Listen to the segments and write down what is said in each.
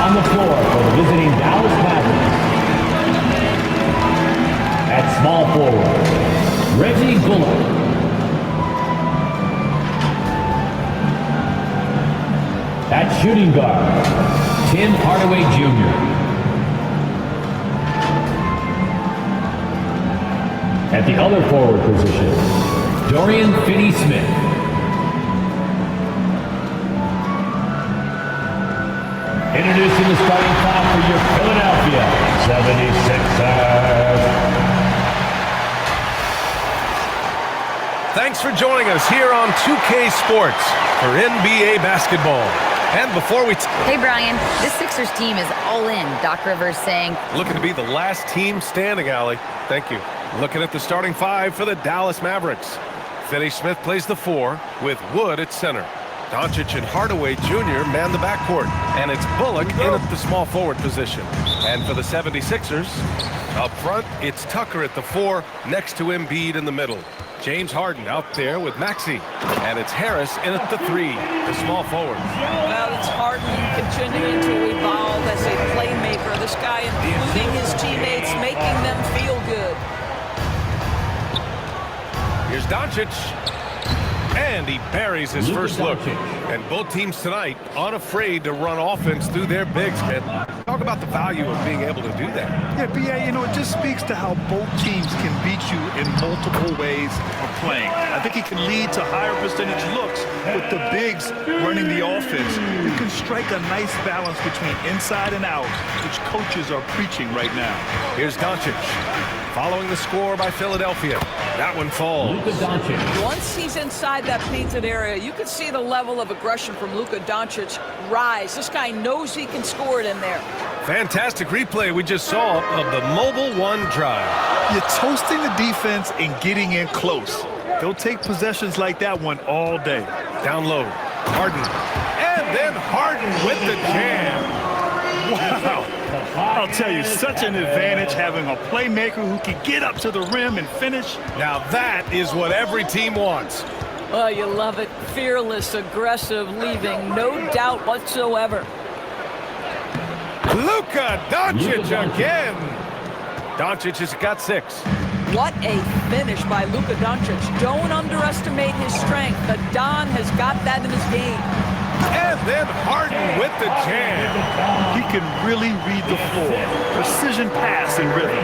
on the floor for the visiting Dallas Mavericks. At small forward, Reggie Bullock. At shooting guard, Tim Hardaway Jr. At the other forward position, Dorian Finney-Smith. Introducing the starting five for your Philadelphia 76ers. Thanks for joining us here on 2K Sports for NBA basketball. And before we... Hey, Brian, this Sixers team is all in, Doc Rivers saying. Looking to be the last team standing, Allie. Thank you. Looking at the starting five for the Dallas Mavericks. Finney-Smith plays the 4 with Wood at center. Doncic and Hardaway Jr. man the backcourt. And it's Bullock in at the small forward position. And for the 76ers, up front, it's Tucker at the 4 next to Embiid in the middle. James Harden out there with Maxey. And it's Harris in at the 3, the small forward. Well, it's Harden continuing to evolve as a playmaker. This guy including his teammates, making them feel good. Here's Doncic. And he buries his first look. And both teams tonight unafraid to run offense through their bigs. And talk about the value of being able to do that. Yeah, B.A., you know, it just speaks to how both teams can beat you in multiple ways of playing. I think he can lead to higher percentage looks with the bigs running the offense. You can strike a nice balance between inside and out, which coaches are preaching right now. Here's Doncic. Following the score by Philadelphia. That one falls. Once he's inside that painted area, you can see the level of aggression from Luka Doncic rise. This guy knows he can score it in there. Fantastic replay we just saw of the mobile 1 drive. You're toasting the defense and getting in close. They'll take possessions like that one all day. Down low. Harden. And then Harden with the jam. Wow. I'll tell you, such an advantage having a playmaker who can get up to the rim and finish. Now that is what every team wants. Oh, you love it. Fearless, aggressive, leaving no doubt whatsoever. Luka Doncic again. Doncic has got 6. What a finish by Luka Doncic. Don't underestimate his strength. The Don has got that in his game. And then Harden with the jam. He can really read the floor. Precision pass and rhythm.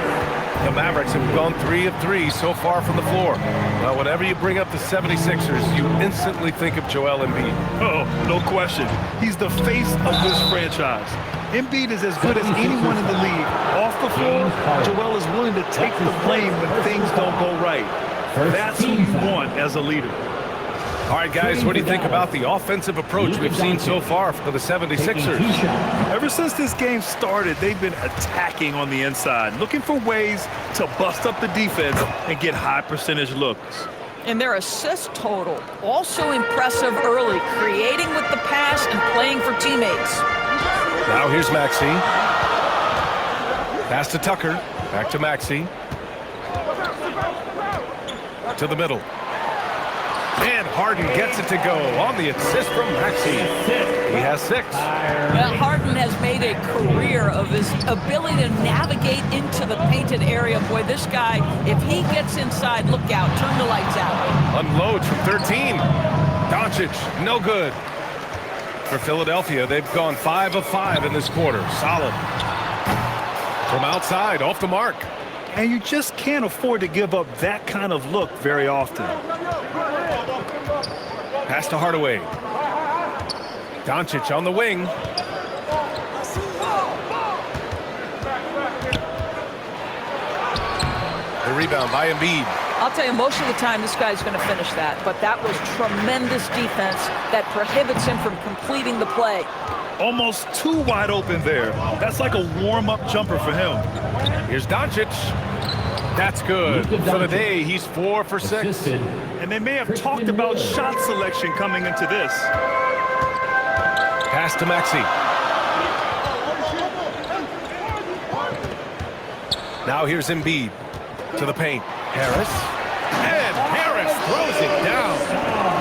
The Mavericks have gone 3 of 3 so far from the floor. Now, whenever you bring up the 76ers, you instantly think of Joel Embiid. Oh, no question. He's the face of this franchise. Embiid is as good as anyone in the league. Off the floor, Joel is willing to take the blame when things don't go right. That's who you want as a leader. All right, guys, what do you think about the offensive approach we've seen so far for the 76ers? Ever since this game started, they've been attacking on the inside, looking for ways to bust up the defense and get high percentage looks. And their assist total, also impressive early, creating with the pass and playing for teammates. Now here's Maxey. Pass to Tucker. Back to Maxey. To the middle. And Harden gets it to go on the assist from Maxey. He has 6. Well, Harden has made a career of his ability to navigate into the painted area. Boy, this guy, if he gets inside, look out, turn the lights out. Unloads from 13. Doncic, no good. For Philadelphia, they've gone 5 of 5 in this quarter. Solid. From outside, off the mark. And you just can't afford to give up that kind of look very often. Pass to Hardaway. Doncic on the wing. The rebound by Embiid. I'll tell you, most of the time this guy's going to finish that, but that was tremendous defense that prohibits him from completing the play. Almost too wide open there. That's like a warm-up jumper for him. Here's Doncic. That's good. For the day, he's 4 for 6. And they may have talked about shot selection coming into this. Pass to Maxey. Now here's Embiid to the paint. Harris. And Harris throws it down.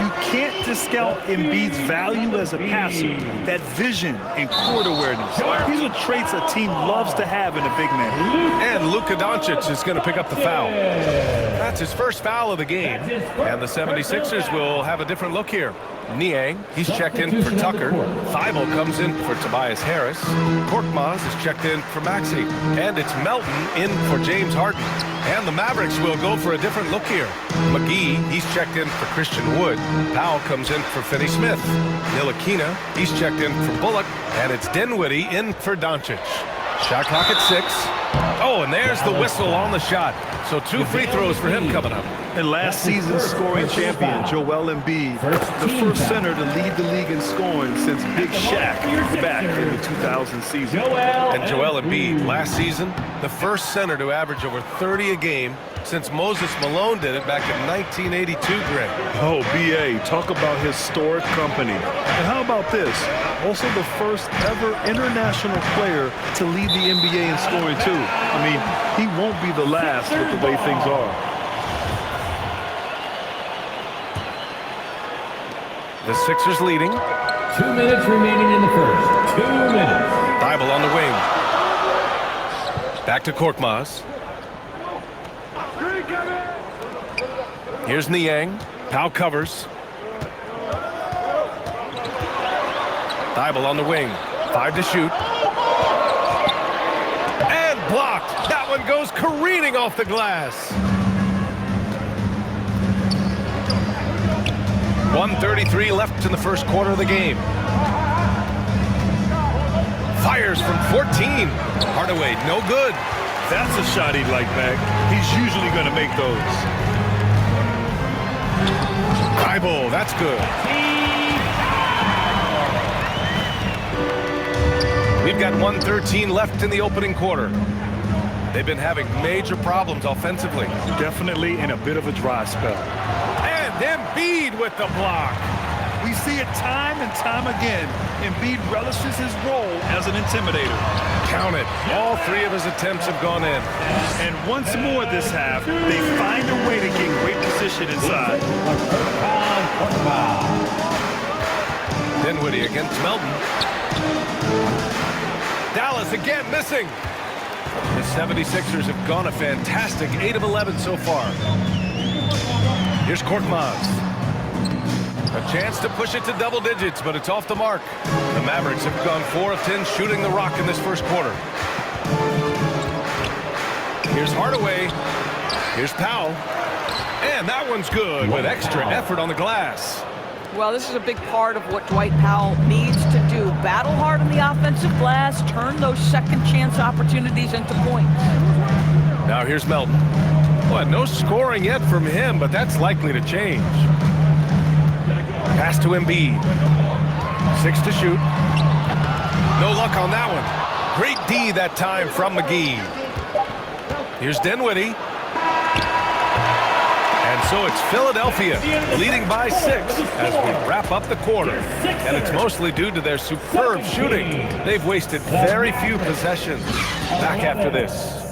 You can't to scout Embiid's value as a passer, that vision and court awareness. These are traits a team loves to have in a big man. And Luka Doncic is going to pick up the foul. That's his first foul of the game. And the 76ers will have a different look here. Niang, he's checked in for Tucker. Thibault comes in for Tobias Harris. Korkmaz is checked in for Maxey. And it's Melton in for James Harden. And the Mavericks will go for a different look here. McGee, he's checked in for Christian Wood. Powell comes in for Finney-Smith. Ntilikina, he's checked in for Bullock. And it's Dinwiddie in for Doncic. Shot clock at 6. Oh, and there's the whistle on the shot. So 2 free throws for him coming up. And last season's scoring champion, Joel Embiid, the first center to lead the league in scoring since Big Shaq back in the 2000 season. And Joel Embiid, last season, the first center to average over 30 a game since Moses Malone did it back in 1982, Greg. Oh, B.A., talk about historic company. And how about this? Also the first ever international player to lead the NBA in scoring, too. I mean, he won't be the last with the way things are. The Sixers leading. 2 minutes remaining in the first. 2 minutes. Thibault on the wing. Back to Korkmaz. Here's Niang. Powell covers. Thibault on the wing. 5 to shoot. And blocked. That one goes careening off the glass. 1:33 left in the first quarter of the game. Fires from 14. Hardaway, no good. That's a shot he'd like back. He's usually going to make those. Thibault, that's good. We've got 1:13 left in the opening quarter. They've been having major problems offensively. Definitely in a bit of a dry spell. And Embiid with the block. We see it time and time again. Embiid relishes his role as an intimidator. Count it. All 3 of his attempts have gone in. And once more this half, they find a way to get great position inside. Dinwiddie against Melton. Dallas again missing. The 76ers have gone a fantastic 8 of 11 so far. Here's Korkmaz. A chance to push it to double digits, but it's off the mark. The Mavericks have gone 4 of 10 shooting the rock in this first quarter. Here's Hardaway. Here's Powell. And that one's good with extra effort on the glass. Well, this is a big part of what Dwight Powell needs to do. Battle hard on the offensive glass, turn those second chance opportunities into points. Now here's Melton. Well, no scoring yet from him, but that's likely to change. Pass to Embiid. 6 to shoot. No luck on that one. Great D that time from McGee. Here's Dinwiddie. And so it's Philadelphia leading by 6 as we wrap up the quarter. And it's mostly due to their superb shooting. They've wasted very few possessions. Back after this.